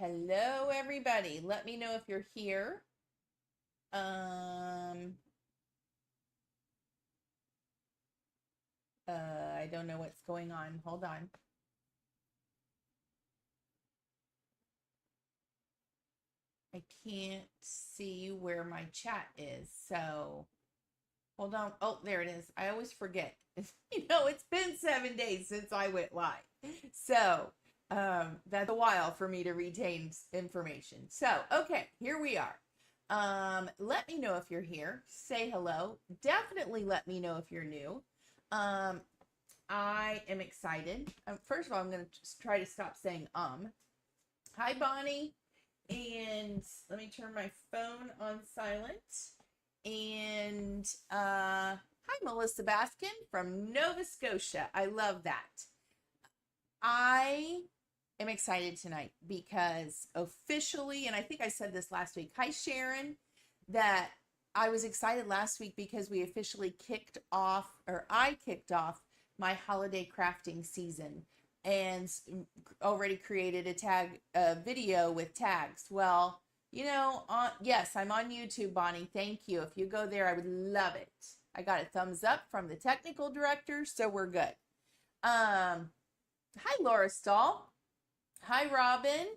Hello, everybody. Let me know if you're here. Um, I don't know what's going on. Hold on. I can't see where my chat is. So hold on. Oh, there it is. I always forget. It's been 7 days since I went live. So that's a while for me to retain information. So, okay, here we are. Let me know if you're here. Say hello. Definitely let me know if you're new. Um, I am excited. First of all, I'm going to try to stop saying. Hi, Bonnie. And let me turn my phone on silent. And hi, Melissa Baskin from Nova Scotia. I love that. I am excited tonight because officially, and I think I said this last week. Hi, Sharon. That I was excited last week because we officially kicked off, or I kicked off my holiday crafting season and already created a video with tags. Well, yes, I'm on YouTube, Bonnie. Thank you. If you go there, I would love it. I got a thumbs up from the technical director, so we're good. Hi, Laura Stahl. Hi, Robin.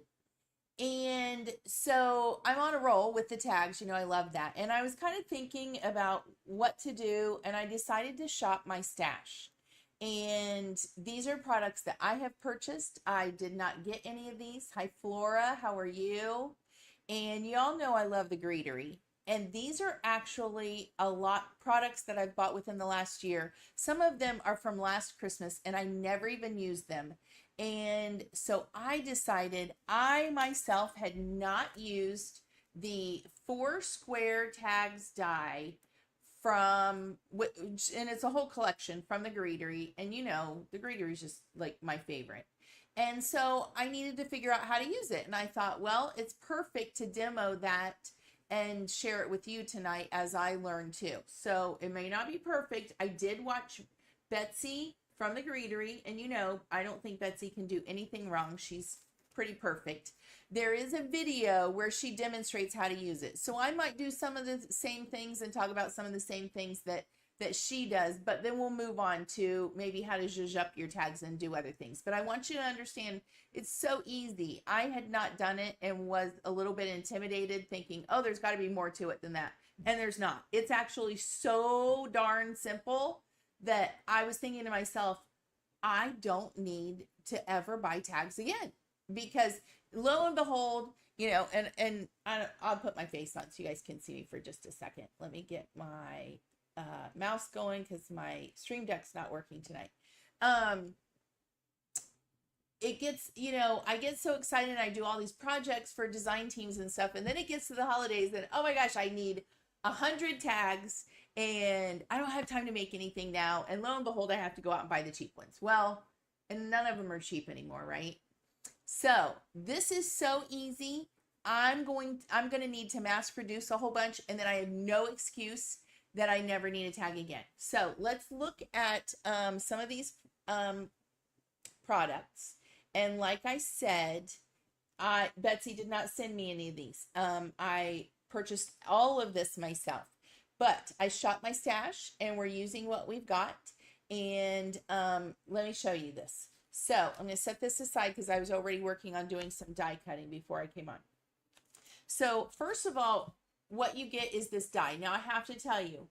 And so I'm on a roll with the tags. I love that. And I was kind of thinking about what to do, and I decided to shop my stash. And these are products that I have purchased. I did not get any of these. Hi, Flora. How are you? And y'all know I love the Greetery. And these are actually a lot products that I've bought within the last year. Some of them are from last Christmas and I never even used them. And so I decided I myself had not used the 4 square tags die from, and it's a whole collection from the Greetery. And the Greetery is just like my favorite. And so I needed to figure out how to use it. And I thought, well, it's perfect to demo that and share it with you tonight as I learn too. So it may not be perfect. I did watch Betsy from the Greetery, and I don't think Betsy can do anything wrong. She's pretty perfect. There is a video where she demonstrates how to use it. So I might do some of the same things and talk about some of the same things that she does, but then we'll move on to maybe how to zhuzh up your tags and do other things. But I want you to understand it's so easy. I had not done it and was a little bit intimidated thinking, oh, there's got to be more to it than that. And there's not. It's actually so darn simple that I was thinking to myself, I don't need to ever buy tags again, because lo and behold, and I'll put my face on so you guys can see me for just a second. Let me get my mouse going because my stream deck's not working tonight. It gets, I get so excited and I do all these projects for design teams and stuff, and then it gets to the holidays and oh my gosh, I need 100 tags and I don't have time to make anything now, and lo and behold, I have to go out and buy the cheap ones. Well, and none of them are cheap anymore, right? So this is so easy. I'm going to need to mass produce a whole bunch, and then I have no excuse that I never need a tag again. So let's look at some of these products. And like I said, Betsy did not send me any of these. I purchased all of this myself, but I shot my stash and we're using what we've got. And let me show you this. So I'm going to set this aside because I was already working on doing some die cutting before I came on. So first of all, what you get is this die. Now I have to tell you,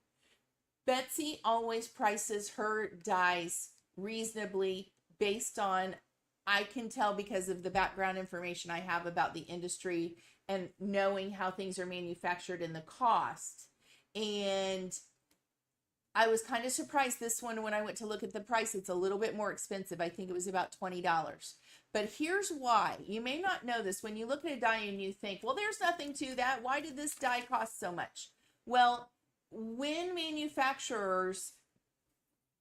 Betsy always prices her dies reasonably based on, I can tell because of the background information I have about the industry and knowing how things are manufactured and the cost. And I was kind of surprised this one when I went to look at the price. It's a little bit more expensive. I think it was about $20. But here's why. You may not know this. When you look at a die and you think, well, there's nothing to that. Why did this die cost so much? Well, when manufacturers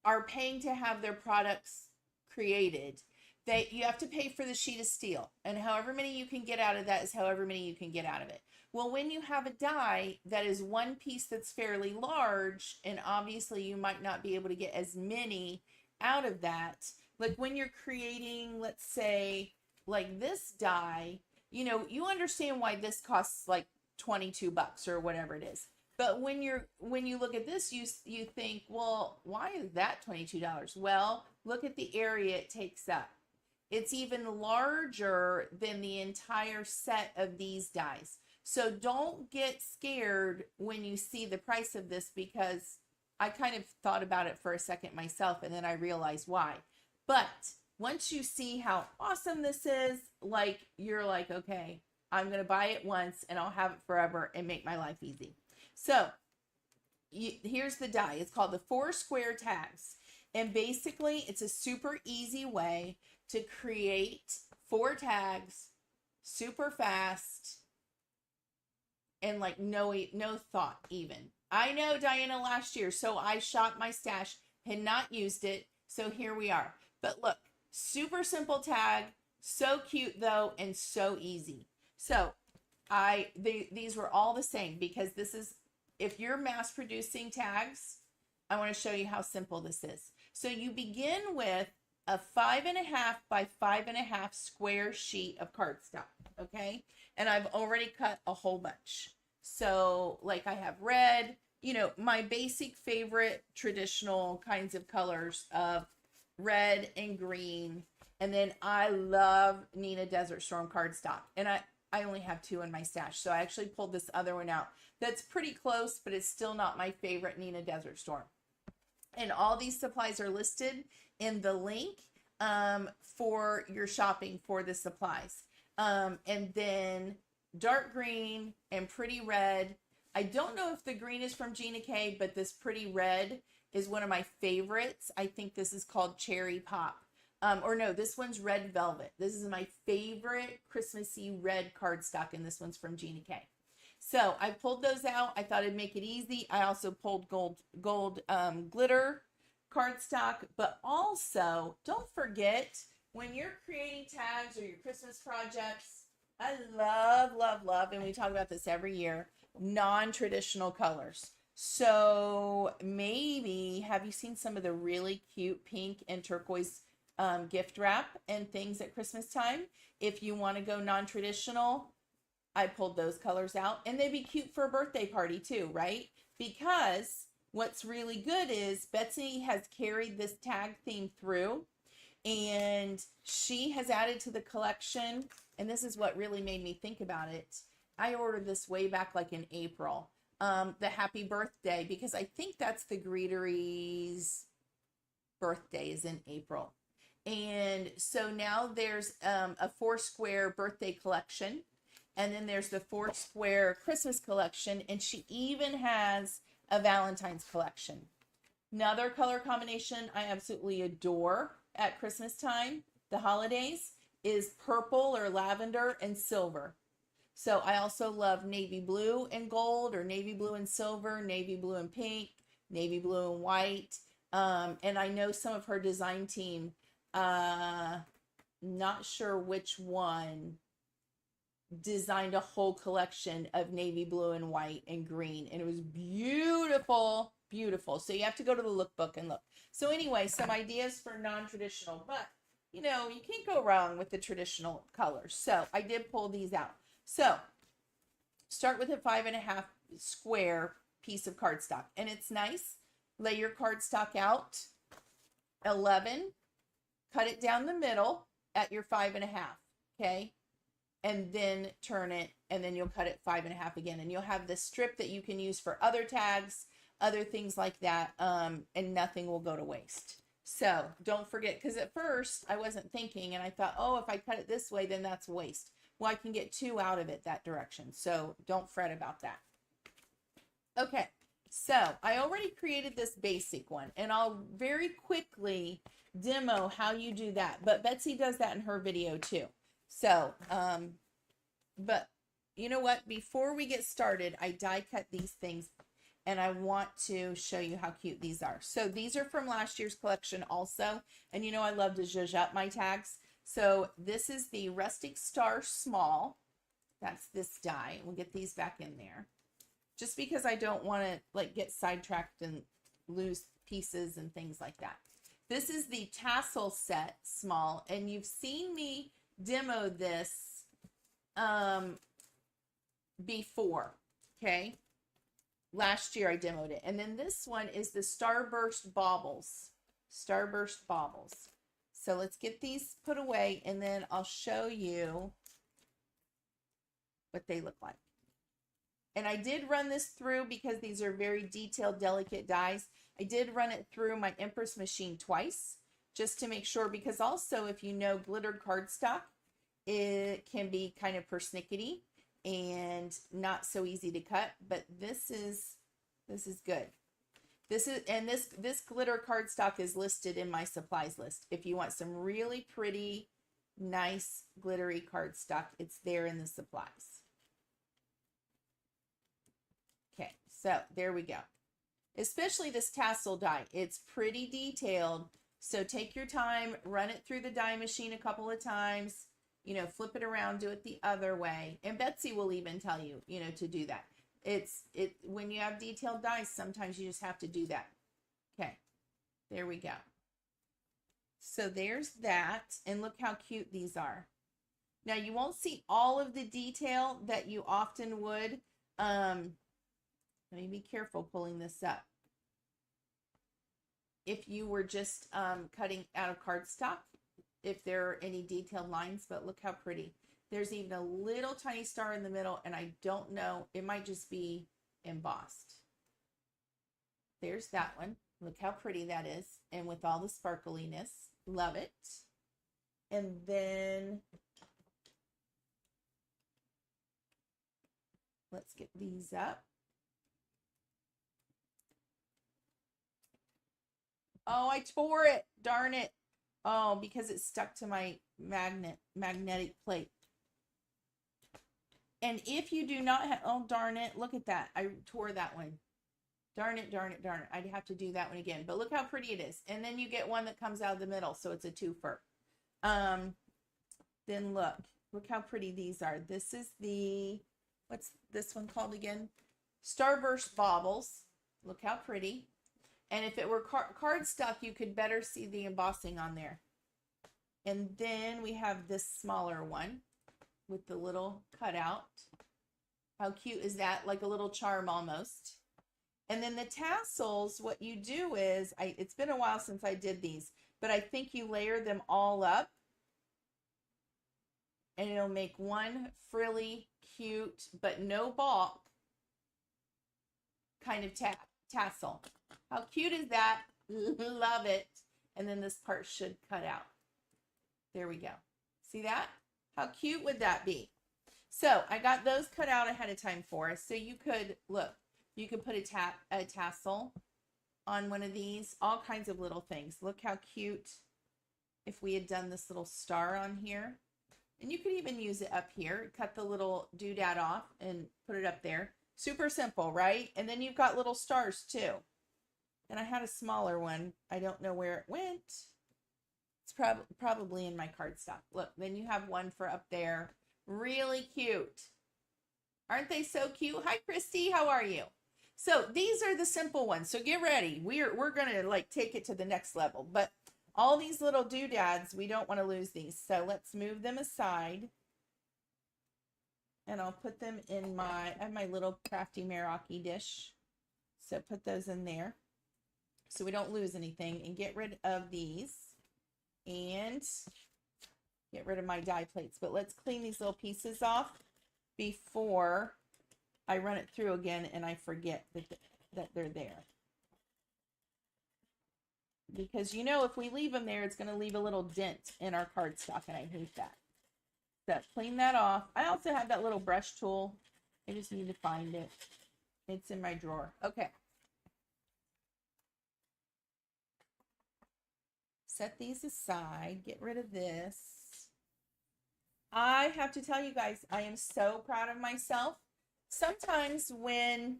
are paying to have their products created, you have to pay for the sheet of steel. And however many you can get out of that is however many you can get out of it. Well, when you have a die that is one piece that's fairly large, and obviously you might not be able to get as many out of that, like when you're creating, let's say, like this die, you know, you understand why this costs like 22 bucks or whatever it is. But when you look at this, you think, well, why is that $22? Well, look at the area it takes up. It's even larger than the entire set of these dies. So don't get scared when you see the price of this, because I kind of thought about it for a second myself and then I realized why. But once you see how awesome this is, like, you're like, okay, I'm going to buy it once and I'll have it forever and make my life easy. So here's the die. It's called the 4 square tags. And basically it's a super easy way to create 4 tags super fast and like no thought even. I know, Diana, last year, so I shot my stash, had not used it, so here we are. But look, super simple tag, so cute though, and so easy. So these were all the same, because this is, if you're mass producing tags, I want to show you how simple this is. So you begin with a 5.5 by 5.5 square sheet of cardstock, okay? And I've already cut a whole bunch. So like I have red, you know, my basic favorite traditional kinds of colors of red and green. And then I love Nina Desert Storm cardstock. And I only have 2 in my stash. So I actually pulled this other one out. That's pretty close, but it's still not my favorite Nina Desert Storm. And all these supplies are listed in the link for your shopping for the supplies. And then dark green and pretty red. I don't know if the green is from Gina K, but this pretty red is one of my favorites. I think this is called Cherry Pop. Or no, this one's Red Velvet. This is my favorite Christmassy red cardstock, and this one's from Gina K. So I pulled those out. I thought it'd make it easy. I also pulled gold glitter cardstock, but also don't forget, when you're creating tags or your Christmas projects, I love, and we talk about this every year, non-traditional colors. So maybe, have you seen some of the really cute pink and turquoise gift wrap and things at Christmas time? If you want to go non-traditional, I pulled those colors out, and they'd be cute for a birthday party too, right? Because what's really good is Betsy has carried this tag theme through, and she has added to the collection. And this is what really made me think about it. I ordered this way back like in April, the happy birthday, because I think that's the Greetery's birthday is in April. And so now there's a 4 square birthday collection. And then there's the 4 square Christmas collection. And she even has a Valentine's collection. Another color combination I absolutely adore at Christmas time, the holidays, is purple or lavender and silver. So I also love navy blue and gold, or navy blue and silver, navy blue and pink, navy blue and white. And I know some of her design team, not sure which one, designed a whole collection of navy blue and white and green, and it was beautiful, beautiful. So you have to go to the lookbook and look. So anyway, some ideas for non-traditional, but you know, you can't go wrong with the traditional colors. So I did pull these out. So start with a 5.5 square piece of cardstock, and it's nice. Lay your cardstock out 11, cut it down the middle at your 5.5, okay? And then turn it, and then you'll cut it 5.5 again, and you'll have this strip that you can use for other tags, other things like that, and nothing will go to waste. So don't forget, because at first I wasn't thinking, and I thought, oh, if I cut it this way, then that's waste. Well, I can get 2 out of it that direction, so don't fret about that. Okay, so I already created this basic one, and I'll very quickly demo how you do that, but Betsy does that in her video too. So, but you know what? Before we get started, I die cut these things, and I want to show you how cute these are. So these are from last year's collection also, and you know I love to zhuzh up my tags. So this is the Rustic Star Small. That's this die. We'll get these back in there, just because I don't want to like get sidetracked and lose pieces and things like that. This is the Tassel Set Small, and you've seen me demo this um, before, okay? Last year I demoed it. And then this one is the Starburst Baubles. Starburst Baubles. So let's get these put away and then I'll show you what they look like. And I did run this through because these are very detailed, delicate dies. I did run it through my Empress machine twice just to make sure, because also if you know glittered cardstock, it can be kind of persnickety and not so easy to cut, but this is good. This glitter cardstock is listed in my supplies list. If you want some really pretty, nice glittery cardstock, it's there in the supplies. Okay, so there we go. Especially this tassel die. It's pretty detailed. So take your time, run it through the die machine a couple of times, you know, flip it around, do it the other way. And Betsy will even tell you, you know, to do that. When you have detailed dies, sometimes you just have to do that. Okay, there we go. So there's that. And look how cute these are. Now you won't see all of the detail that you often would. Let me be careful pulling this up. If you were just cutting out of cardstock, if there are any detailed lines, but look how pretty. There's even a little tiny star in the middle, and I don't know, it might just be embossed. There's that one. Look how pretty that is, and with all the sparkliness, love it. And then let's get these up. Oh, I tore it. Darn it. Oh, because it stuck to my magnetic plate. And if you do not have, oh, darn it. Look at that. I tore that one. Darn it, darn it, darn it. I'd have to do that one again. But look how pretty it is. And then you get one that comes out of the middle. So it's a twofer. Then look how pretty these are. This is the, what's this one called again? Starburst Baubles. Look how pretty. And if it were cardstock, you could better see the embossing on there. And then we have this smaller one with the little cutout. How cute is that? Like a little charm almost. And then the tassels, what you do is, it's been a while since I did these, but I think you layer them all up. And it'll make one frilly, cute, but no bulk kind of tassel. How cute is that? Love it. And then this part should cut out. There we go. See that? How cute would that be? So I got those cut out ahead of time for us. So you could, look, you could put a tassel on one of these, all kinds of little things. Look how cute if we had done this little star on here. And you could even use it up here. Cut the little doodad off and put it up there. Super simple, right? And then you've got little stars too. And I had a smaller one. I don't know where it went. It's probably in my cardstock. Look, then you have one for up there. Really cute. Aren't they so cute? Hi, Christy. How are you? So these are the simple ones. So get ready. We're going to like take it to the next level. But all these little doodads, we don't want to lose these. So let's move them aside. And I'll put them in I have my little crafty Meraki dish. So put those in there so we don't lose anything, and get rid of these and get rid of my die plates. But let's clean these little pieces off before I run it through again and I forget that they're there. Because, you know, if we leave them there, it's going to leave a little dent in our cardstock, and I hate that. So clean that off. I also have that little brush tool. I just need to find it. It's in my drawer. Okay. Set these aside. Get rid of this. I have to tell you guys, I am so proud of myself. Sometimes when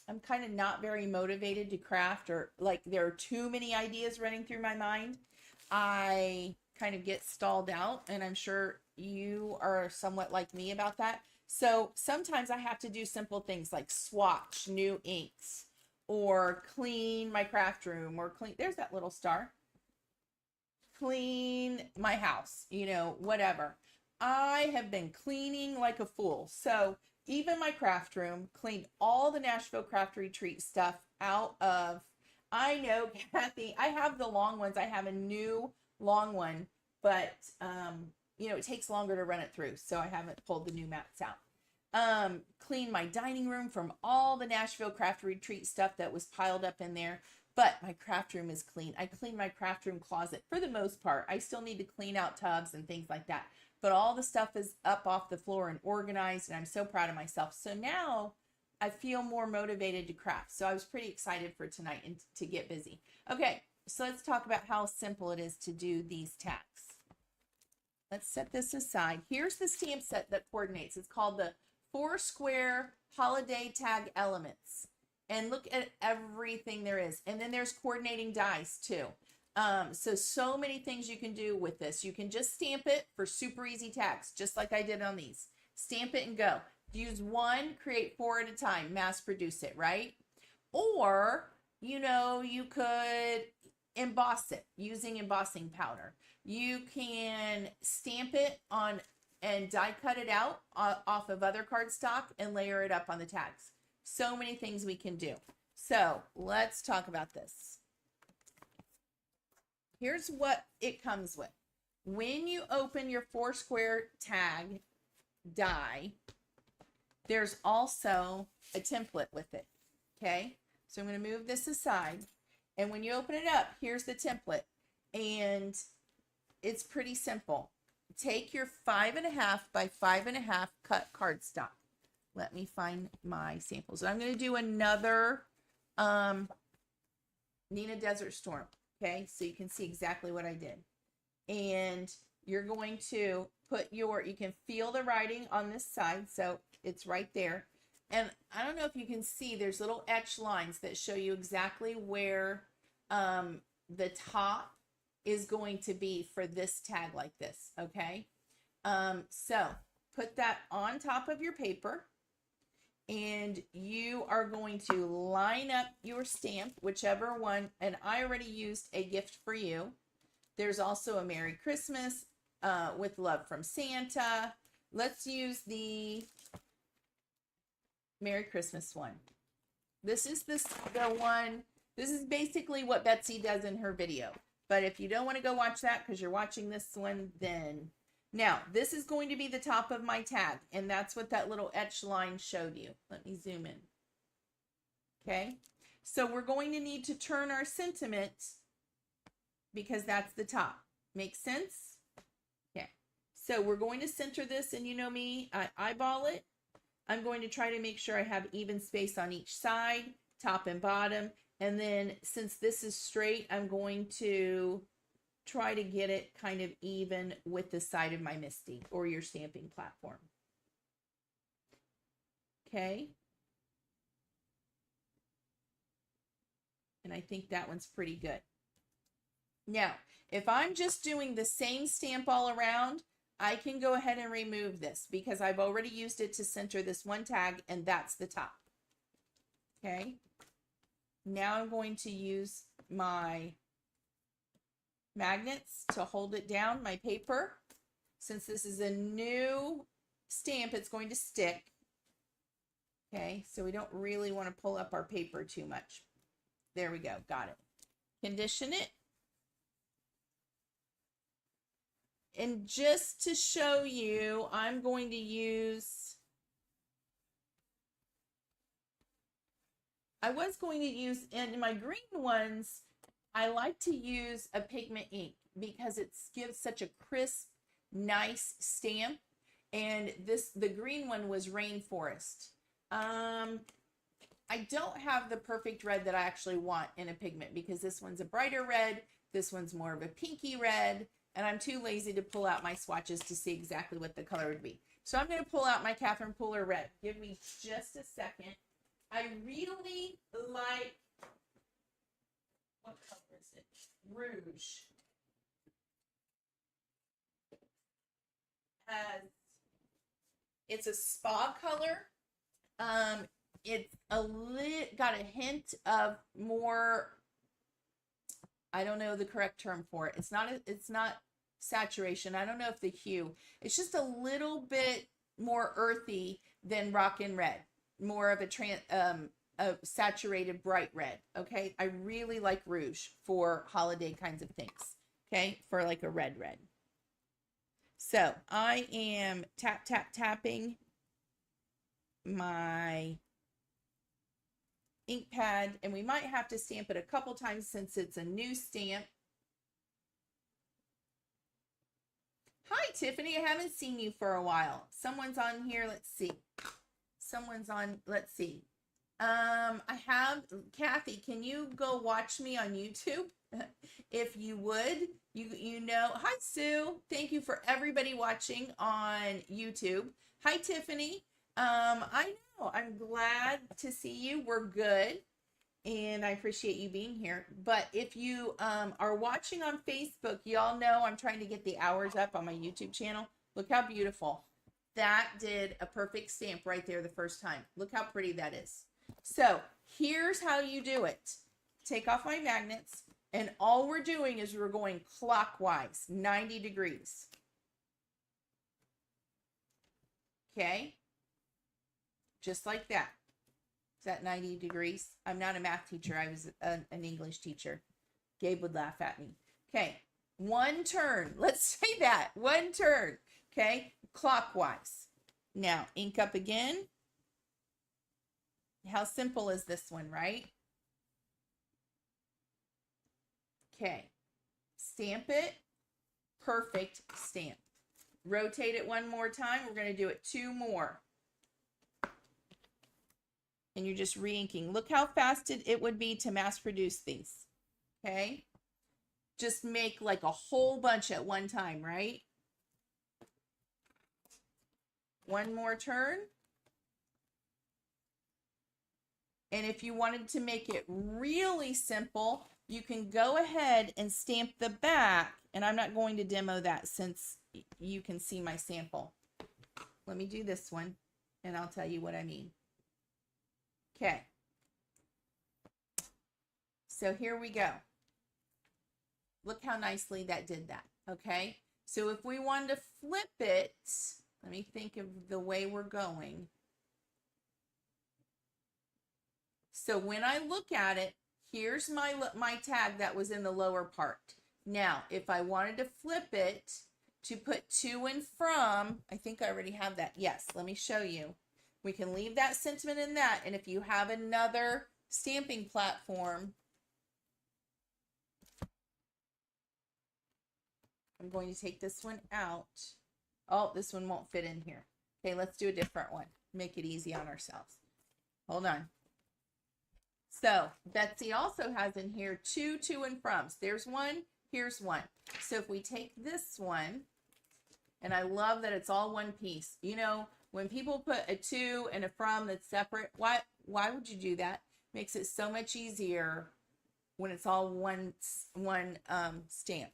I'm kind of not very motivated to craft, or like there are too many ideas running through my mind, I kind of get stalled out, and I'm sure you are somewhat like me about that. So sometimes I have to do simple things like swatch new inks, or clean my craft room, or there's that little star, clean my house, you know, whatever. I have been cleaning like a fool. So even my craft room, cleaned all the Nashville Craft Retreat stuff out of, I know, Kathy, I have the long ones. I have a new long one, but you know, it takes longer to run it through. So I haven't pulled the new mats out. Cleaned my dining room from all the Nashville Craft Retreat stuff that was piled up in there. But my craft room is clean. I cleaned my craft room closet for the most part. I still need to clean out tubs and things like that. But all the stuff is up off the floor and organized, and I'm so proud of myself. So now I feel more motivated to craft. So I was pretty excited for tonight and to get busy. Okay, so let's talk about how simple it is to do these tags. Let's set this aside. Here's the stamp set that coordinates. It's called the 4 Square Holiday Tag Elements. And look at everything there is. And then there's coordinating dies too. So many things you can do with this. You can just stamp it for super easy tags, just like I did on these. Stamp it and go. Use one, create 4 at a time, mass produce it, right? Or, you know, you could emboss it using embossing powder. You can stamp it on and die cut it out off of other cardstock and layer it up on the tags. So many things we can do. So let's talk about this. Here's what it comes with. When you open your 4 Square tag die, there's also a template with it. Okay, so I'm going to move this aside. And when you open it up, here's the template. And it's pretty simple. Take your 5.5 by 5.5 cut cardstock. Let me find my samples. I'm going to do another Nina Desert Storm. Okay, so you can see exactly what I did. And you're going to put you can feel the writing on this side. So it's right there. And I don't know if you can see, there's little etch lines that show you exactly where the top is going to be for this tag like this. Okay, so put that on top of your paper. And you are going to line up your stamp, whichever one, and I already used a gift for you. There's also a Merry Christmas with love from Santa. Let's use the Merry Christmas one. This is the one, this is basically what Betsy does in her video. But if you don't want to go watch that because you're watching this one, then now, this is going to be the top of my tag, and that's what that little etch line showed you. Let me zoom in. Okay, so we're going to need to turn our sentiment because that's the top. Makes sense? Okay, so we're going to center this, and you know me, I eyeball it. I'm going to try to make sure I have even space on each side, top and bottom, and then since this is straight, I'm going to try to get it kind of even with the side of my MISTI or your stamping platform. Okay. And I think that one's pretty good. Now, if I'm just doing the same stamp all around, I can go ahead and remove this because I've already used it to center this one tag and that's the top. Okay. Now I'm going to use my magnets to hold it down, my paper. Since this is a new stamp, it's going to stick. Okay, so we don't really want to pull up our paper too much. There we go, got it. Condition it. And just to show you, I'm going to use, I was going to use, in my green ones, I like to use a pigment ink because it gives such a crisp, nice stamp. And the green one was Rainforest. I don't have the perfect red that I actually want in a pigment because this one's a brighter red, this one's more of a pinky red, and I'm too lazy to pull out my swatches to see exactly what the color would be. So I'm going to pull out my Catherine Pooler red. Give me just a second. I really like, what color is it? Rouge. It's a spa color. It's got a hint of more, I don't know the correct term for it. It's not saturation. I don't know if the hue, it's just a little bit more earthy than Rockin' Red, more of a saturated bright red. Okay, I really like rouge for holiday kinds of things. Okay, for like a red. So I am tapping my ink pad, and we might have to stamp it a couple times since it's a new stamp. Hi, Tiffany. I haven't seen you for a while. Someone's on here. Let's see. Someone's on. Let's see. I have Kathy. Can you go watch me on YouTube? If you would, you know. Hi, Sue. Thank you for everybody watching on YouTube. Hi, Tiffany. I know. I'm glad to see you. We're good. And I appreciate you being here. But if you are watching on Facebook, y'all know I'm trying to get the hours up on my YouTube channel. Look how beautiful. That did a perfect stamp right there the first time. Look how pretty that is. So here's how you do it. Take off my magnets, and all we're doing is we're going clockwise, 90 degrees. Okay? Just like that. Is that 90 degrees? I'm not a math teacher. I was an English teacher. Gabe would laugh at me. Okay, one turn. Let's say that. One turn. Okay, clockwise. Now, ink up again. How simple is this one, right? Okay, stamp it. Perfect stamp. Rotate it one more time. We're going to do it 2 more. And you're just re-inking. Look how fast it would be to mass produce these. Okay? Just make like a whole bunch at one time, right? One more turn. And if you wanted to make it really simple, you can go ahead and stamp the back. And I'm not going to demo that since you can see my sample. Let me do this one, and I'll tell you what I mean. Okay. So here we go. Look how nicely that did that. Okay. So if we wanted to flip it, let me think of the way we're going. So when I look at it, here's my tag that was in the lower part. Now, if I wanted to flip it to put to and from, I think I already have that. Yes, let me show you. We can leave that sentiment in that. And if you have another stamping platform, I'm going to take this one out. Oh, this one won't fit in here. Okay, let's do a different one. Make it easy on ourselves. Hold on. So Betsy also has in here 2 to and froms. There's one, here's one. So if we take this one, and I love that it's all one piece. You know, when people put a to and a from that's separate, why would you do that? Makes it so much easier when it's all one stamp.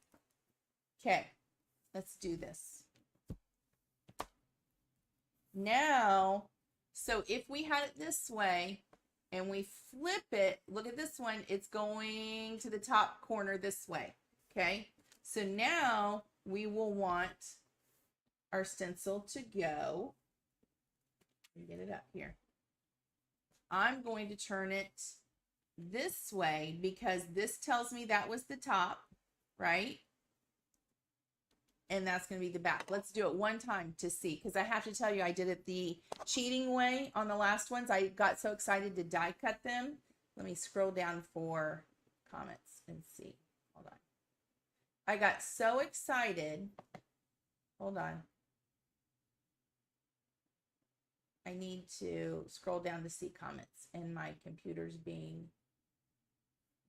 Okay, let's do this. Now, so if we had it this way and we flip it, look at this one, it's going to the top corner this way. Okay, so now we will want our stencil to go. Let me get it up here. I'm going to turn it this way because this tells me that was the top, right? And that's going to be the back. Let's do it one time to see, because I have to tell you, I did it the cheating way on the last ones. I got so excited to die cut them. Let me scroll down for comments and see. Hold on. I got so excited. Hold on. I need to scroll down to see comments, and my computer's being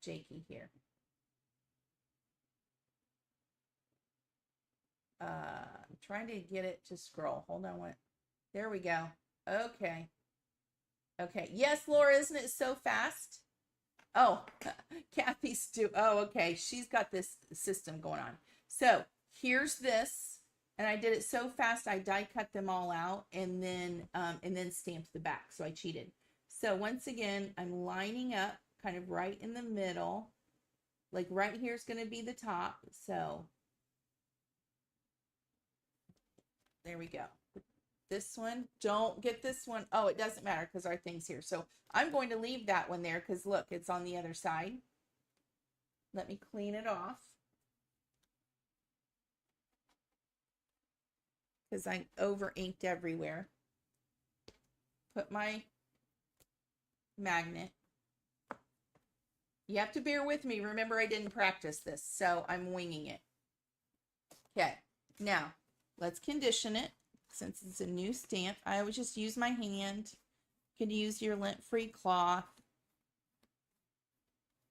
janky here. I'm trying to get it to scroll. Hold on. What? There we go. Okay. Okay. Yes, Laura, isn't it so fast? Oh, Kathy's oh, okay. She's got this system going on. So here's this, and I did it so fast I die cut them all out and then stamped the back. So I cheated. So once again, I'm lining up kind of right in the middle. Like right here is going to be the top. So There we go. This one, don't get this one. Oh, it doesn't matter because our thing's here. So I'm going to leave that one there because look, it's on the other side. Let me clean it off because I over inked everywhere. Put my magnet. You have to bear with me. Remember, I didn't practice this, so I'm winging it. Okay, now let's condition it. Since it's a new stamp, I would just use my hand. You can use your lint-free cloth.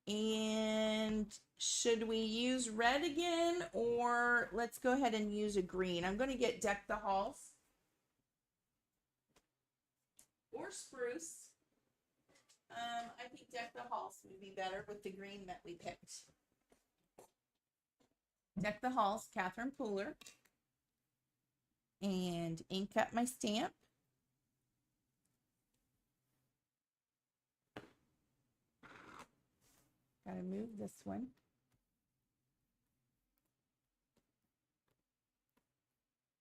And should we use red again, or let's go ahead and use a green? I'm going to get Deck the Halls or Spruce. I think Deck the Halls would be better with the green that we picked. Deck the Halls, Catherine Pooler. And ink up my stamp. Gotta move this one.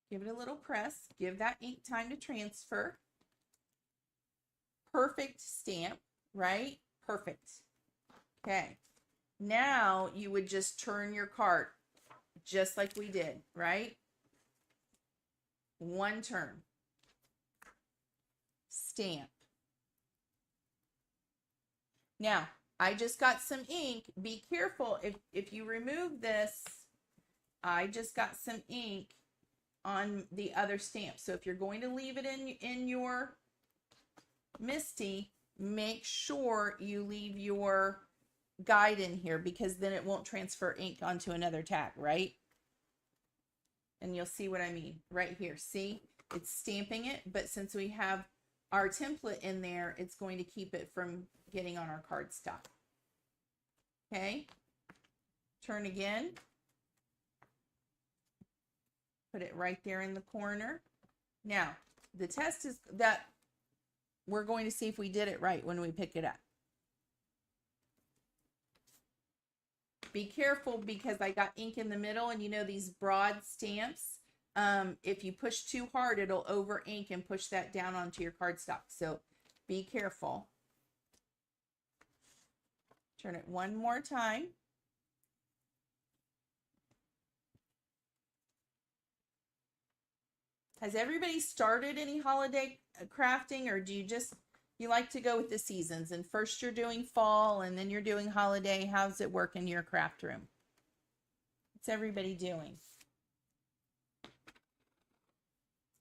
Give it a little press. Give that ink time to transfer. Perfect stamp, right? Perfect. Okay. Now you would just turn your card just like we did, right? One turn. Stamp. Now, I just got some ink. Be careful if you remove this. I just got some ink on the other stamp. So if you're going to leave it in your Misty, make sure you leave your guide in here because then it won't transfer ink onto another tag, right? And you'll see what I mean right here. See, it's stamping it, but since we have our template in there, it's going to keep it from getting on our cardstock. Okay, turn again. Put it right there in the corner. Now, the test is that we're going to see if we did it right when we pick it up. Be careful because I got ink in the middle, and you know these broad stamps, if you push too hard, it'll over ink and push that down onto your cardstock. So be careful. Turn it one more time. Has everybody started any holiday crafting, or do you like to go with the seasons and first you're doing fall and then you're doing holiday? How's it work in your craft room? What's everybody doing?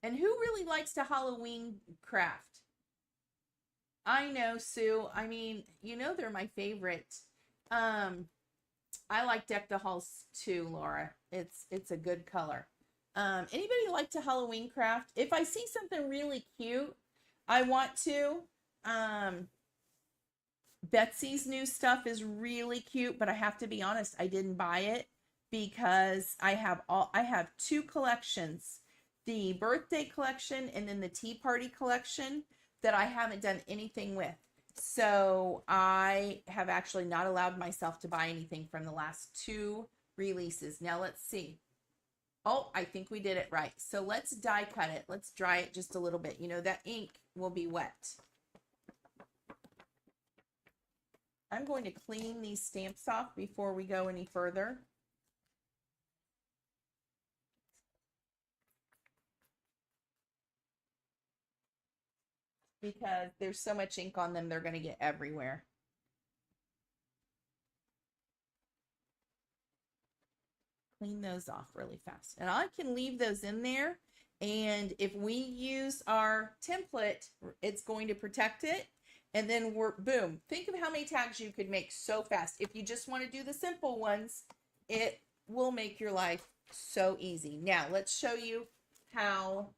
And who really likes to Halloween craft? I know, Sue. I mean, you know they're my favorite. I like Deck the Halls too, Laura. It's a good color. Anybody like to Halloween craft? If I see something really cute, I want to. Betsy's new stuff is really cute, but I have to be honest, I didn't buy it because I have two collections, the birthday collection and then the tea party collection that I haven't done anything with. So I have actually not allowed myself to buy anything from the last two releases. Now let's see. Oh, I think we did it right. So let's die cut it. Let's dry it just a little bit. You know, that ink will be wet. I'm going to clean these stamps off before we go any further. Because there's so much ink on them, they're going to get everywhere. Clean those off really fast. And I can leave those in there. And if we use our template, it's going to protect it. And then boom. Think of how many tags you could make so fast. If you just want to do the simple ones, it will make your life so easy. Now, let's show you how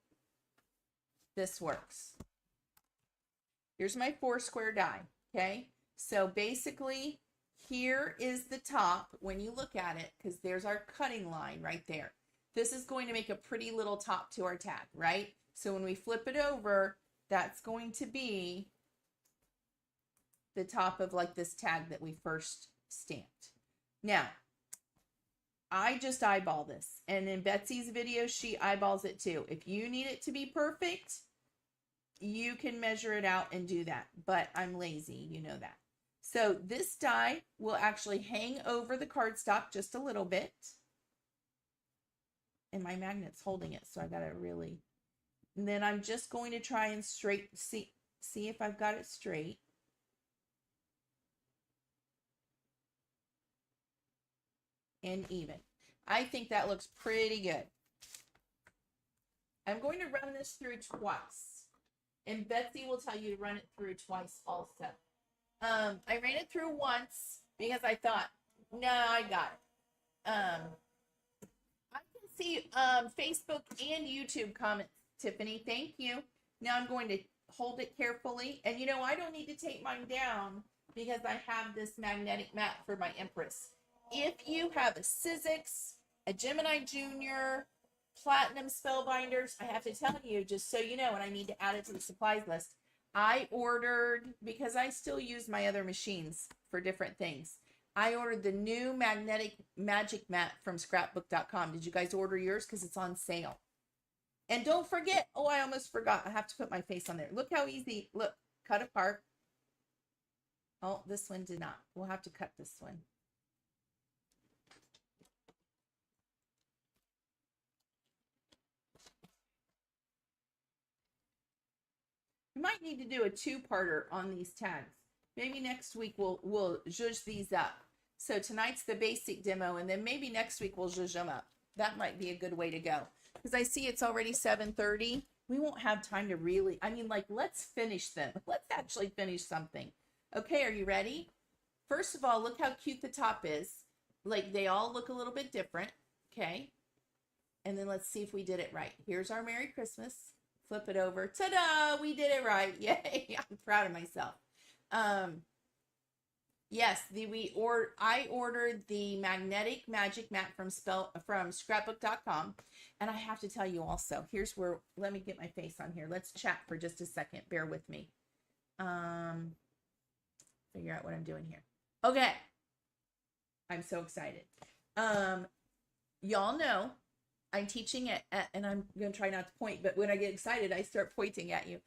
this works. Here's my 4 square die, okay? So basically, here is the top when you look at it, because there's our cutting line right there. This is going to make a pretty little top to our tag, right? So when we flip it over, that's going to be the top of like this tag that we first stamped. Now, I just eyeball this. And in Betsy's video, she eyeballs it too. If you need it to be perfect, you can measure it out and do that. But I'm lazy, you know that. So this die will actually hang over the cardstock just a little bit. And my magnet's holding it, so I gotta really. And then I'm just going to try and see if I've got it straight. And even. I think that looks pretty good. I'm going to run this through twice. And Betsy will tell you to run it through twice also. I ran it through once because I thought, no, I got it. I can see Facebook and YouTube comments, Tiffany. Thank you. Now I'm going to hold it carefully. And you know, I don't need to take mine down because I have this magnetic mat for my Empress. If you have a Sizzix, a Gemini Junior, Platinum Spellbinders, I have to tell you, just so you know, and I need to add it to the supplies list, I ordered, because I still use my other machines for different things, I ordered the new magnetic magic mat from scrapbook.com. Did you guys order yours? Because it's on sale. And don't forget, oh, I almost forgot. I have to put my face on there. Look how easy. Look, cut apart. Oh, this one did not. We'll have to cut this one. We might need to do a two-parter on these tags. Maybe next week we'll zhuzh these up. So tonight's the basic demo, and then maybe next week we'll zhuzh them up. That might be a good way to go. Because I see it's already 7:30. We won't have time to really, I mean, like, let's finish them. Let's actually finish something. Okay, are you ready? First of all, look how cute the top is. Like, they all look a little bit different. Okay. And then let's see if we did it right. Here's our Merry Christmas. Flip it over. Ta-da! We did it right. Yay! I'm proud of myself. Yes, I ordered the magnetic magic mat from scrapbook.com, and I have to tell you also. Here's where, let me get my face on here. Let's chat for just a second. Bear with me. Figure out what I'm doing here. Okay. I'm so excited. Y'all know I'm teaching at, and I'm going to try not to point, but when I get excited, I start pointing at you.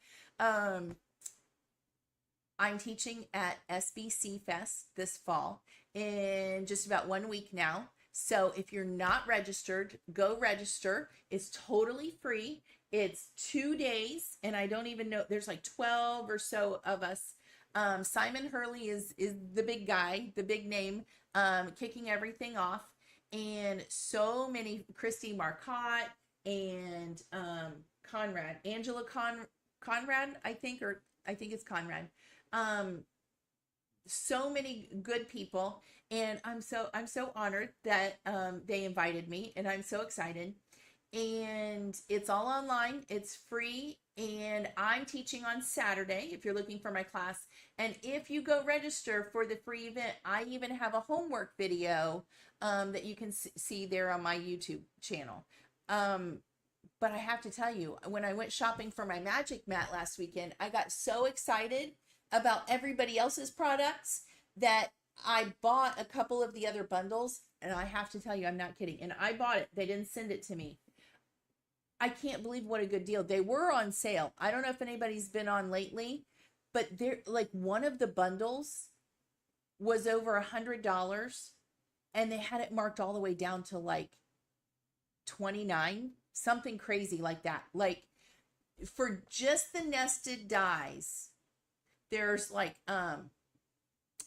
I'm teaching at SBC Fest this fall in just about 1 week now. So if you're not registered, go register. It's totally free. It's 2 days, and I don't even know, there's like 12 or so of us. Simon Hurley is the big guy, the big name, kicking everything off. And so many, Christy Marcotte and Conrad, Angela Conrad, I think it's Conrad. So many good people, and I'm so honored that they invited me, and I'm so excited. And it's all online, it's free, and I'm teaching on Saturday if you're looking for my class. And if you go register for the free event, I even have a homework video that you can see there on my YouTube channel. But I have to tell you, when I went shopping for my magic mat last weekend, I got so excited about everybody else's products that I bought a couple of the other bundles, and I have to tell you, I'm not kidding. And I bought it. They didn't send it to me. I can't believe what a good deal. They were on sale. I don't know if anybody's been on lately, but they're like, one of the bundles was over $100, and they had it marked all the way down to like 29, something crazy like that. Like, for just the nested dies, there's like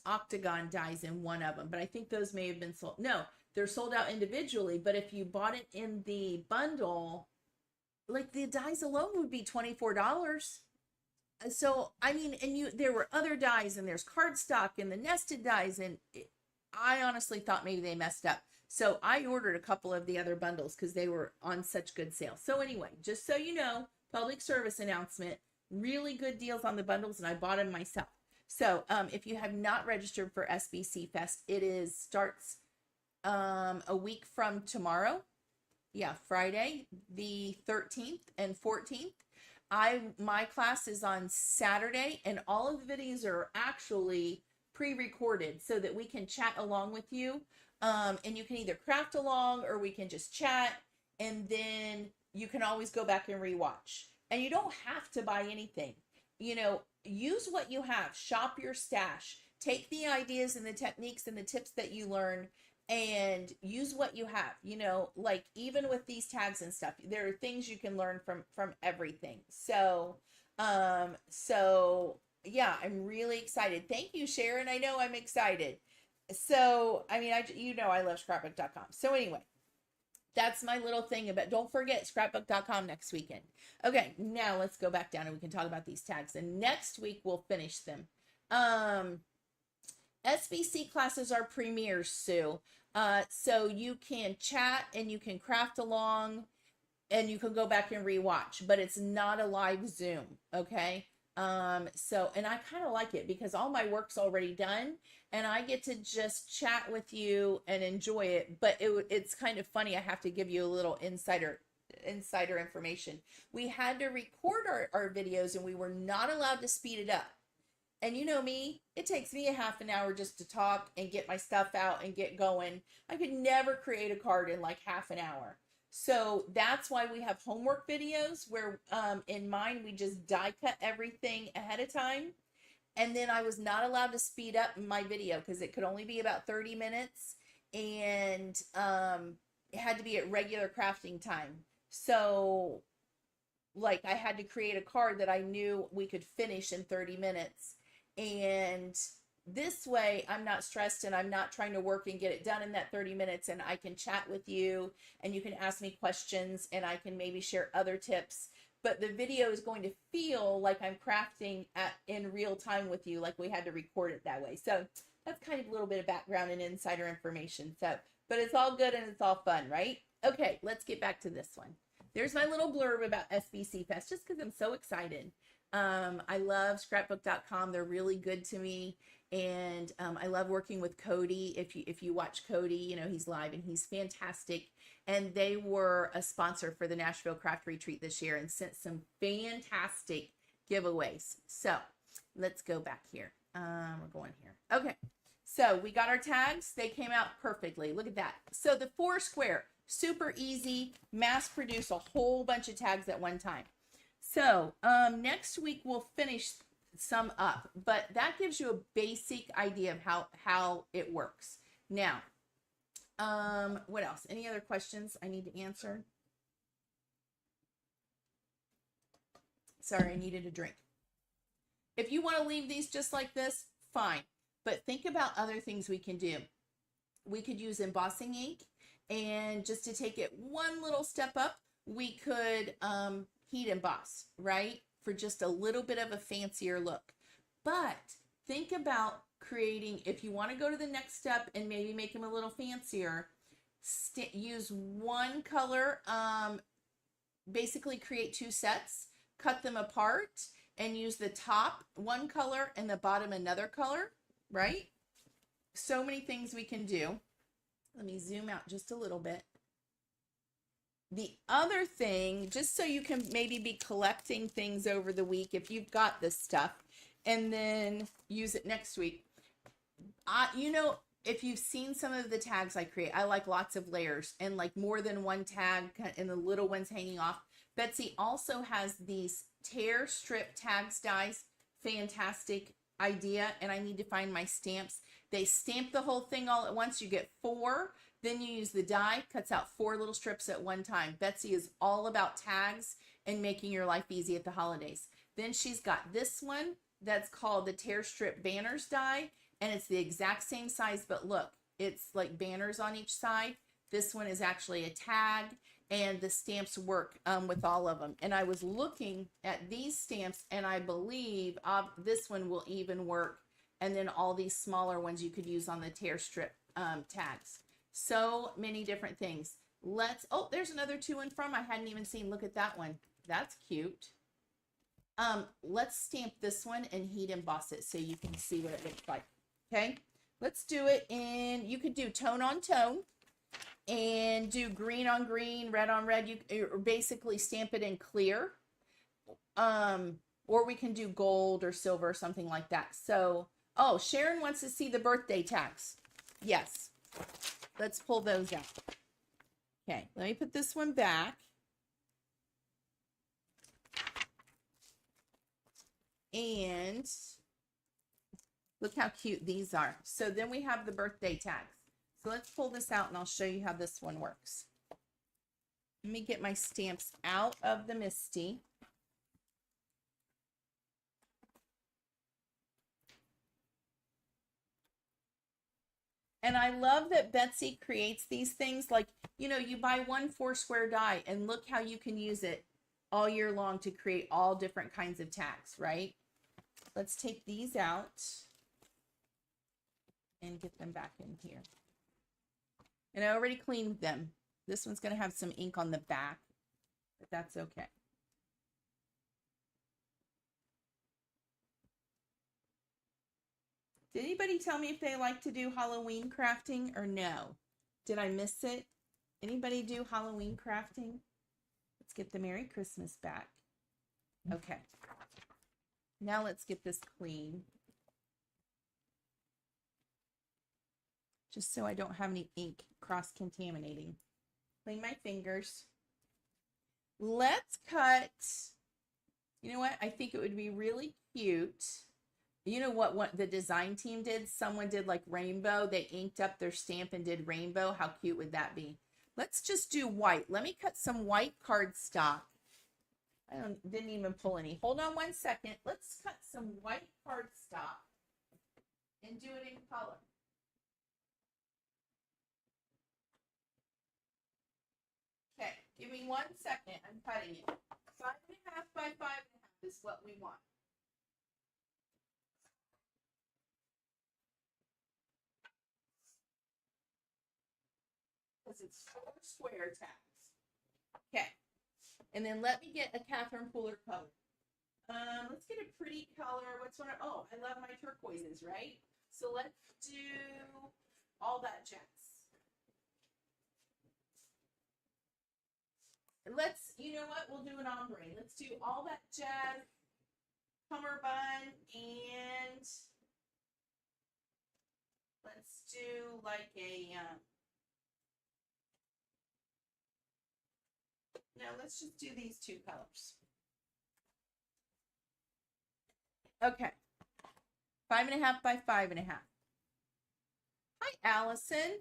octagon dies in one of them, but I think those may have been sold. No, they're sold out individually, but if you bought it in the bundle, like, the dies alone would be $24. So I mean, and there were other dies, and there's cardstock and the nested dies, and I honestly thought maybe they messed up. So I ordered a couple of the other bundles because they were on such good sale. So anyway, just so you know, public service announcement, really good deals on the bundles, and I bought them myself. So if you have not registered for SBC Fest, it starts a week from tomorrow. Yeah, Friday, the 13th and 14th. My class is on Saturday, and all of the videos are actually pre-recorded so that we can chat along with you. And you can either craft along or we can just chat, and then you can always go back and rewatch. And you don't have to buy anything. You know, use what you have, shop your stash, take the ideas and the techniques and the tips that you learn and use what you have. You know, like even with these tags and stuff, there are things you can learn from everything. So yeah, I'm really excited. Thank you, Sharon. I know I'm excited. So, I mean, I love scrapbook.com. So anyway, that's my little thing about, don't forget scrapbook.com next weekend. Okay, now let's go back down and we can talk about these tags. And next week we'll finish them. SBC classes are premieres, Sue. So you can chat and you can craft along and you can go back and rewatch, but it's not a live Zoom. Okay. And I kind of like it because all my work's already done and I get to just chat with you and enjoy it. But it's kind of funny. I have to give you a little insider information. We had to record our videos and we were not allowed to speed it up. And you know me, it takes me a half an hour just to talk and get my stuff out and get going. I could never create a card in like half an hour. So that's why we have homework videos where in mine, we just die cut everything ahead of time. And then I was not allowed to speed up my video because it could only be about 30 minutes. And it had to be at regular crafting time. So like I had to create a card that I knew we could finish in 30 minutes. And this way I'm not stressed and I'm not trying to work and get it done in that 30 minutes, and I can chat with you and you can ask me questions and I can maybe share other tips, but the video is going to feel like I'm crafting in real time with you, like we had to record it that way. So that's kind of a little bit of background and insider information. So, but it's all good and it's all fun, right? Okay, let's get back to this one. There's my little blurb about SBC Fest, just because I'm so excited. I love scrapbook.com. They're really good to me. And I love working with Cody. If you watch Cody, you know, he's live and he's fantastic. And they were a sponsor for the Nashville Craft Retreat this year and sent some fantastic giveaways. So let's go back here. We're going here. Okay. So we got our tags. They came out perfectly. Look at that. So the 4 square, super easy, mass produce a whole bunch of tags at one time. So next week we'll finish some up, but that gives you a basic idea of how it works. Now, what else? Any other questions I need to answer? Sorry, I needed a drink. If you want to leave these just like this, fine. But think about other things we can do. We could use embossing ink, and just to take it one little step up, we could heat emboss, right? For just a little bit of a fancier look. But think about creating, if you want to go to the next step and maybe make them a little fancier, use one color, basically create 2 sets, cut them apart, and use the top one color and the bottom another color, right? So many things we can do. Let me zoom out just a little bit. The other thing, just so you can maybe be collecting things over the week if you've got this stuff, and then use it next week. You know, if you've seen some of the tags I create, I like lots of layers and like more than one tag and the little ones hanging off. Betsy also has these tear strip tags dies. Fantastic idea. And I need to find my stamps. They stamp the whole thing all at once. You get 4. Then you use the die, cuts out 4 little strips at one time. Betsy is all about tags and making your life easy at the holidays. Then she's got this one that's called the Tear Strip Banners die, and it's the exact same size, but look, it's like banners on each side. This one is actually a tag, and the stamps work with all of them. And I was looking at these stamps, and I believe this one will even work, and then all these smaller ones you could use on the Tear Strip tags. So many different things. Oh, there's another to and from I hadn't even seen. Look at that one. That's cute. Let's stamp this one and heat emboss it so you can see what it looks like. Okay, let's do it in, you could do tone on tone and do green on green, red on red. You basically stamp it in clear. Or we can do gold or silver or something like that. So, oh, Sharon wants to see the birthday tags. Yes. let's pull those out. Okay, let me put this one back. And look how cute these are. So then we have the birthday tags. So let's pull this out and I'll show you how this one works. Let me get my stamps out of the Misty. And I love that Betsy creates these things. Like, you know, you buy one 4-square die and look how you can use it all year long to create all different kinds of tags, right? Let's take these out and get them back in here. And I already cleaned them. This one's going to have some ink on the back, but that's okay. Did anybody tell me if they like to do Halloween crafting or no? Did I miss it? Anybody do Halloween crafting? Let's get the Merry Christmas back. Okay. Now let's get this clean. Just so I don't have any ink cross-contaminating. Clean my fingers. Let's cut, you know what? I think it would be really cute. You know what the design team did? Someone did like rainbow. They inked up their stamp and did rainbow. How cute would that be? Let's just do white. Let me cut some white cardstock. I didn't even pull any. Hold on one second. Let's cut some white cardstock and do it in color. Okay, give me 1 second. I'm cutting it. 5.5 by 5.5 is what we want. Because it's 4 square tags. Okay. And then let me get a Catherine Pooler color. Let's get a pretty color. What's one? Oh, I love my turquoises, right? So let's do all that jazz. Let's, you know what? We'll do an ombre. Let's do all that jazz, cummerbund, and let's do like a, no, let's just do these 2 colors. Okay. 5.5 by 5.5. Hi, Allison.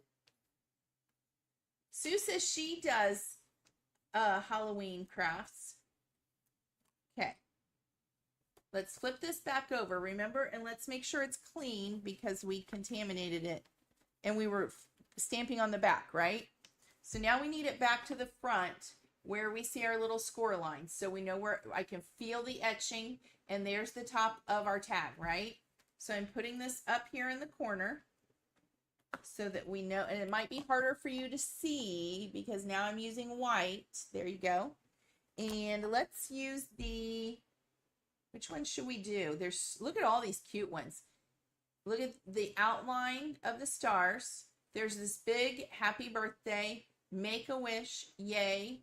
Sue says she does Halloween crafts. Okay. Let's flip this back over, remember? And let's make sure it's clean because we contaminated it and we were stamping on the back, right? So now we need it back to the front where we see our little score lines. So we know where I can feel the etching, and there's the top of our tag, right? So I'm putting this up here in the corner so that we know, and it might be harder for you to see because now I'm using white. There you go. And let's use the, which one should we do? Look at all these cute ones. Look at the outline of the stars. There's this big happy birthday, make a wish, yay.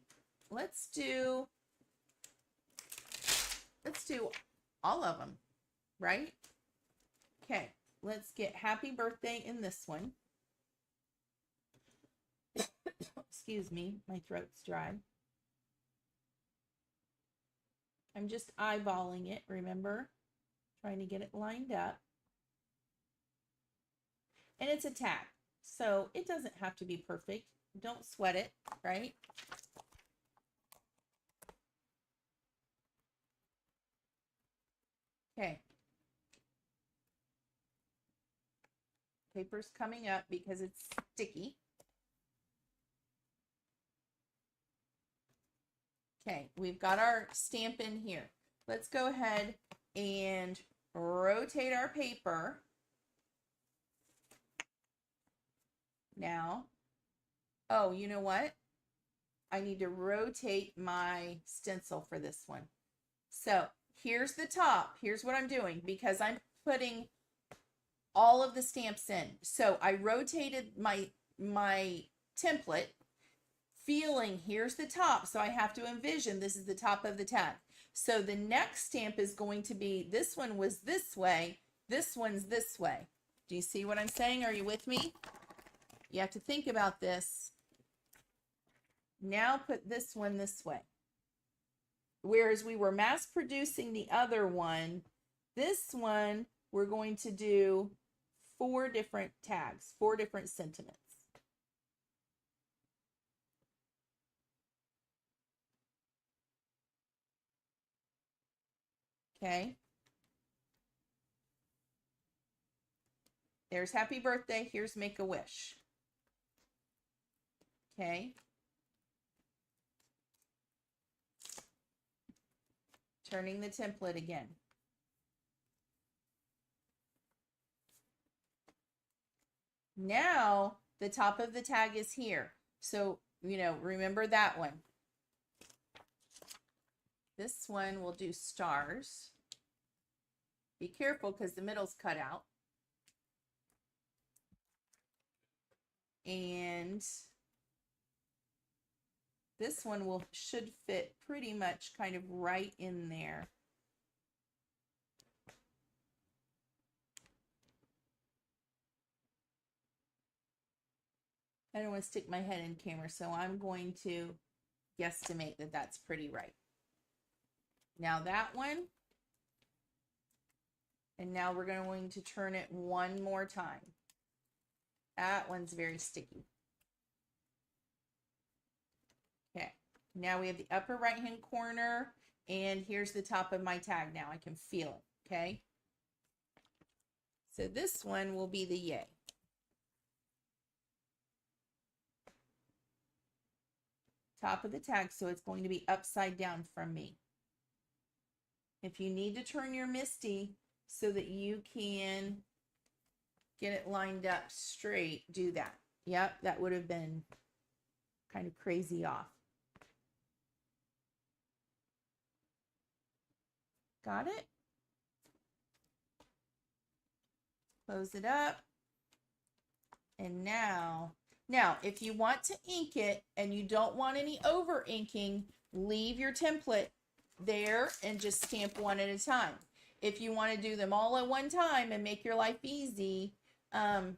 Let's do all of them, right? Okay, let's get happy birthday in this one. Excuse me, my throat's dry. I'm just eyeballing it, remember? Trying to get it lined up. And it's a tag, so it doesn't have to be perfect. Don't sweat it, right? Okay. Paper's coming up because it's sticky. Okay, we've got our stamp in here. Let's go ahead and rotate our paper. Now, oh, you know what? I need to rotate my stencil for this one. So here's the top. Here's what I'm doing because I'm putting all of the stamps in. So I rotated my template, feeling here's the top. So I have to envision this is the top of the tag. So the next stamp is going to be, this one was this way, this one's this way. Do you see what I'm saying? Are you with me? You have to think about this. Now put this one this way. Whereas we were mass producing the other one, this one we're going to do 4 different tags, 4 different sentiments. Okay. There's happy birthday. Here's make a wish. Okay. Turning the template again. Now the top of the tag is here. So, you know, remember that one. This one will do stars. Be careful because the middle's cut out. And this one should fit pretty much kind of right in there. I don't want to stick my head in camera, so I'm going to guesstimate that that's pretty right. Now that one, and now we're going to turn it one more time. That one's very sticky. Okay, now we have the upper right hand corner, and here's the top of my tag now. I can feel it, okay? So this one will be the yay. Top of the tag, so it's going to be upside down from me. If you need to turn your MISTI so that you can get it lined up straight, do that. Yep, that would have been kind of crazy off. Got it? Close it up. And now, if you want to ink it and you don't want any over inking, leave your template there and just stamp one at a time. If you want to do them all at one time and make your life easy, the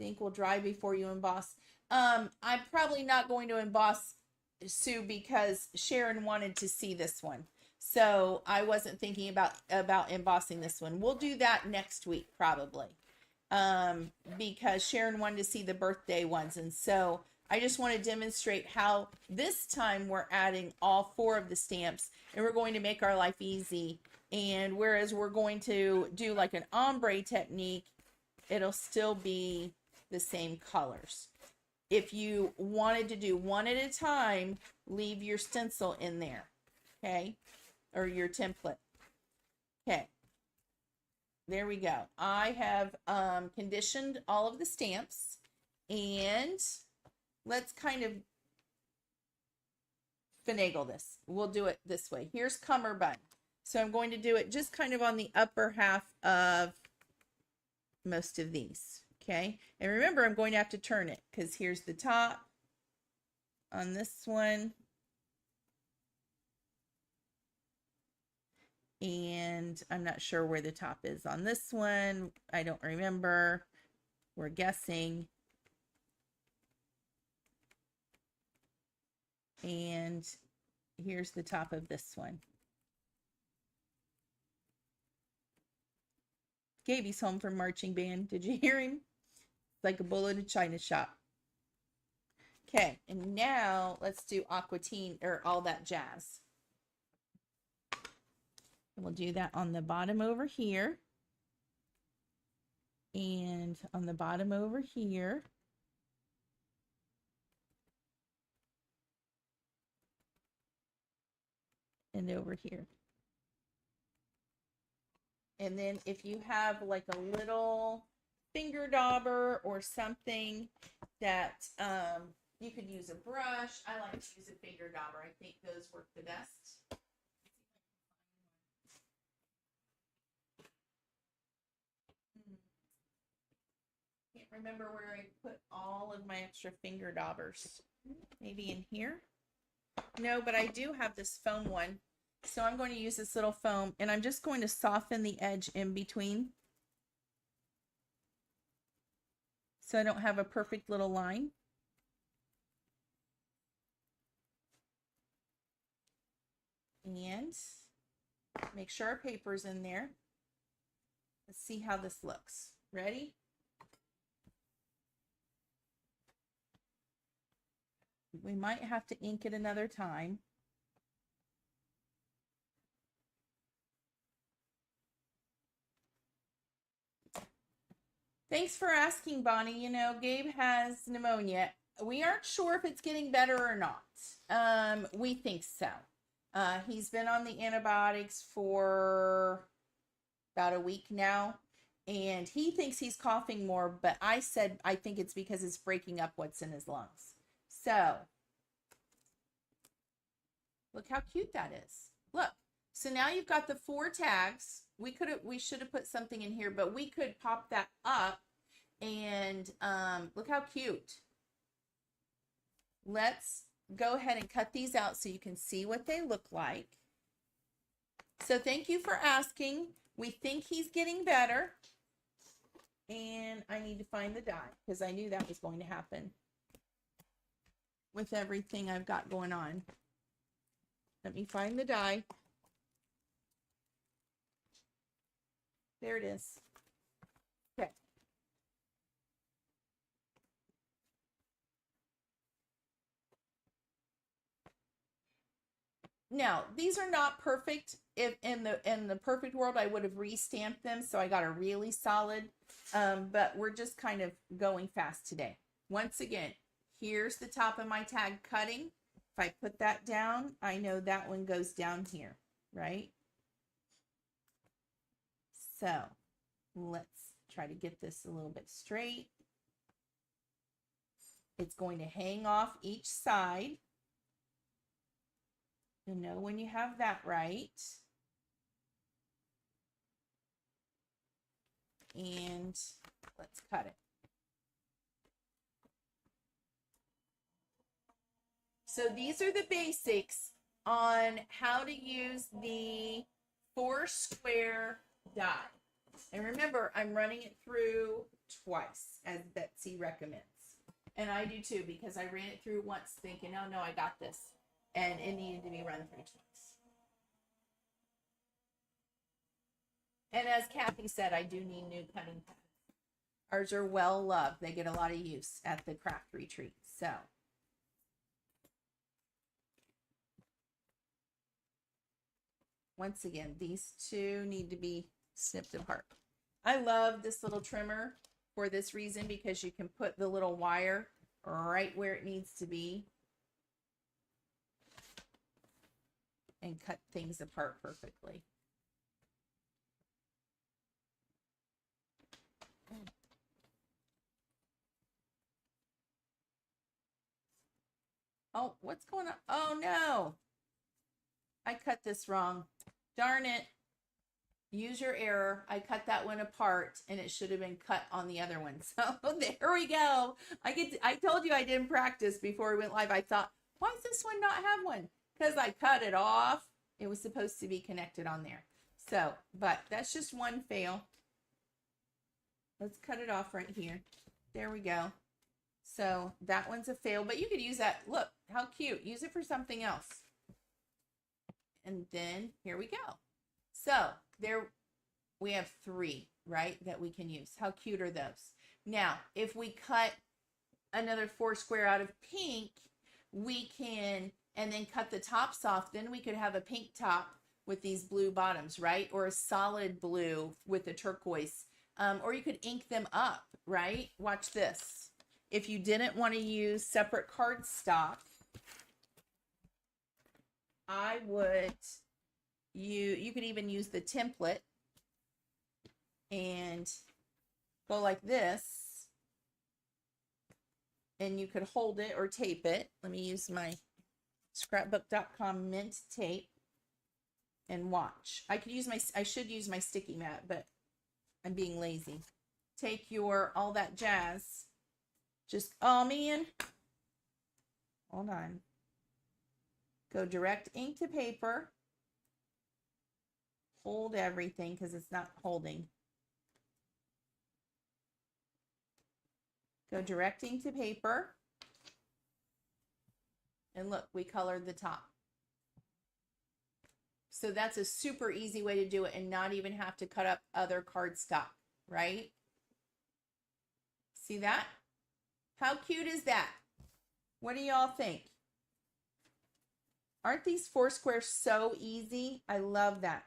ink will dry before you emboss. I'm probably not going to emboss, Sue, because Sharon wanted to see this one. So I wasn't thinking about embossing this one. We'll do that next week probably. Because Sharon wanted to see the birthday ones. And so I just want to demonstrate how this time we're adding all 4 of the stamps and we're going to make our life easy. And whereas we're going to do like an ombre technique, it'll still be the same colors. If you wanted to do one at a time, leave your stencil in there, okay? Or your template. Okay. There we go. I have conditioned all of the stamps, and let's kind of finagle this. We'll do it this way. Here's cummerbund. So I'm going to do it just kind of on the upper half of most of these. Okay. And remember, I'm going to have to turn it because here's the top on this one. And I'm not sure where the top is on this one. I don't remember. We're guessing. And here's the top of this one. Gaby's home from marching band. Did you hear him? Like a bull in a china shop. Okay, and now let's do aquatine or all that jazz. And we'll do that on the bottom over here. And on the bottom over here. And over here. And then if you have like a little finger dauber or something that you could use a brush. I like to use a finger dauber. I think those work the best. Can't remember where I put all of my extra finger daubers. Maybe in here? No, but I do have this foam one. So I'm going to use this little foam and I'm just going to soften the edge in between. so I don't have a perfect little line. And make sure our paper's in there. Let's see how this looks. Ready? We might have to ink it another time. Thanks for asking, Bonnie. You know, Gabe has pneumonia. We aren't sure if it's getting better or not. We think so. He's been on the antibiotics for about a week now, and he thinks he's coughing more, but I said I think it's because it's breaking up what's in his lungs. So, look how cute that is. Look. So now you've got the 4 tags. We should have put something in here, but we could pop that up and look how cute. Let's go ahead and cut these out so you can see what they look like. So thank you for asking. We think he's getting better. And I need to find the die because I knew that was going to happen with everything I've got going on. Let me find the die. There it is. Okay. Now, these are not perfect. If in the perfect world, I would have re-stamped them, so I got a really solid. But we're just kind of going fast today. Once again, here's the top of my tag cutting. If I put that down, I know that one goes down here, right? So let's try to get this a little bit straight. It's going to hang off each side. You'll know when you have that right. And let's cut it. So these are the basics on how to use the 4 square die. And remember, I'm running it through twice, as Betsy recommends. And I do too, because I ran it through once thinking, oh no, I got this. And it needed to be run through twice. And as Kathy said, I do need new cutting pads. Ours are well loved. They get a lot of use at the craft retreat. So once again, these two need to be snipped apart. I love this little trimmer for this reason, because you can put the little wire right where it needs to be and cut things apart perfectly. Oh, what's going on? Oh no, I cut this wrong. Darn it. Use your error. I cut that one apart and it should have been cut on the other one. So there we go. I told you I didn't practice before we went live. I thought, why does this one not have one? Because I cut it off. It was supposed to be connected on there. So, but that's just one fail. Let's cut it off right here. There we go. So that one's a fail, but you could use that. Look, how cute. Use it for something else. And then here we go. So there we have 3, right, that we can use. How cute are those? Now, if we cut another 4 square out of pink, we can, and then cut the tops off, then we could have a pink top with these blue bottoms, right? Or a solid blue with a turquoise. Or you could ink them up, right? Watch this. If you didn't want to use separate cardstock, I would, you could even use the template and go like this, and you could hold it or tape it. Let me use my scrapbook.com mint tape and watch. I should use my sticky mat, but I'm being lazy. Take your all that jazz. Just, oh man, hold on. Go direct ink to paper. Hold everything because it's not holding. Go directing to paper. And look, we colored the top. So that's a super easy way to do it and not even have to cut up other cardstock, right? See that? How cute is that? What do y'all think? Aren't these 4 squares so easy? I love that.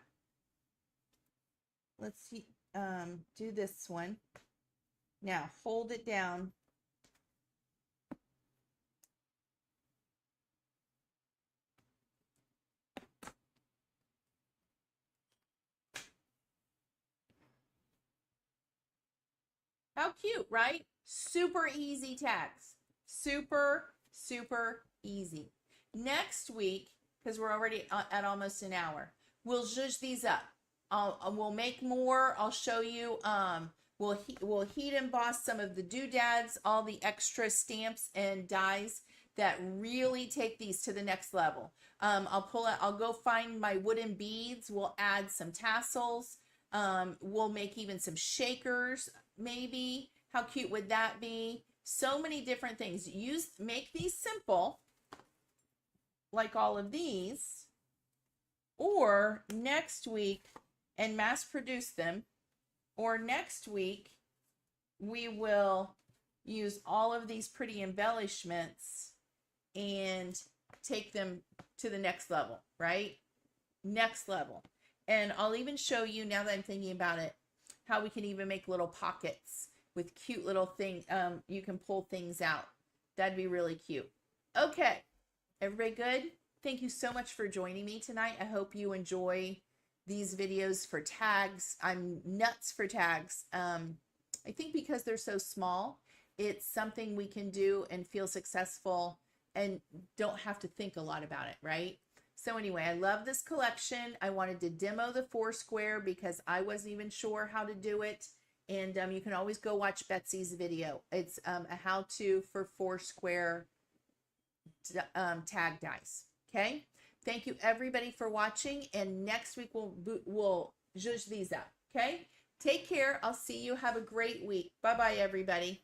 Let's see, do this one. Now hold it down. How cute, right? Super easy tags. Super, super easy. Next week, because we're already at almost an hour, we'll zhuzh these up. We'll make more. I'll show you. We'll heat emboss some of the doodads, all the extra stamps and dies that really take these to the next level. I'll go find my wooden beads. We'll add some tassels. We'll make even some shakers, maybe. How cute would that be? So many different things. Make these simple, like all of these, or next week, and mass produce them, or next week, we will use all of these pretty embellishments and take them to the next level, right? Next level. And I'll even show you, now that I'm thinking about it, how we can even make little pockets with cute little things. You can pull things out. That'd be really cute. Okay, everybody good? Thank you so much for joining me tonight. I hope you enjoy these videos for tags. I'm nuts for tags. I think because they're so small, it's something we can do and feel successful and don't have to think a lot about it, right? So anyway, I love this collection. I wanted to demo the 4 square because I wasn't even sure how to do it. And you can always go watch Betsy's video. It's a how-to for 4 square tag dies. Okay. Thank you everybody for watching. And next week we'll zhuzh these up. Okay. Take care. I'll see you. Have a great week. Bye-bye, everybody.